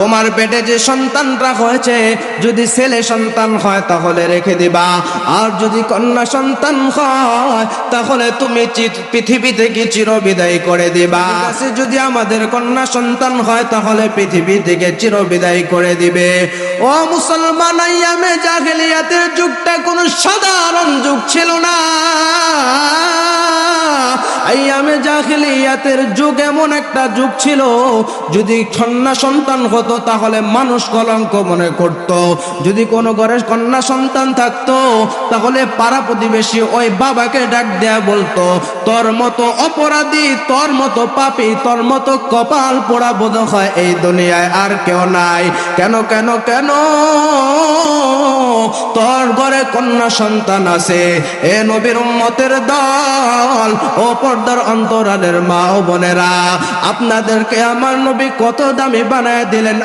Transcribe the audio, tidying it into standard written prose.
তোমার পেটে যে সন্তানরা হয়েছে যদি ছেলে সন্তান হয় তাহলে রেখে দিবা, আর যদি কন্যা সন্তান হয় তাহলে তুমি পৃথিবী থেকে চিরবিদায় করে দিবা। যদি আমাদের কন্যা সন্তান হয় তাহলে পৃথিবী থেকে চিরবিদায় করে দিবে। ও মুসলমান, আইয়ামে জাহেলিয়াতের যুগটা কোনো সাধারণ যুগ ছিল না। আইয়ামে জাহেলিয়াতের যুগ এমন একটা যুগ ছিল, যদি কন্যা সন্তান হতো তাহলে মানুষ কলঙ্ক মনে করত। যদি কোনো ঘরে কন্যা সন্তান থাকতো তাহলে পাড়া প্রতিবেশী ওই বাবাকে ডাক দেয়া বলতো, তোর মতো অপরাধী, তোর মতো পাপী, তোর মতো কপাল পোড়া বোধ হয় এই দুনিয়ায় আর কেউ নাই। কেন কেন কেন তোর ঘরে কন্যা সন্তান আছে। এ নবীর উম্মতের দল, ও পর্দার অন্তরালের মা ও বোনেরা, আপনাদেরকে আমার নবী কত দামি বানায় দিলেন।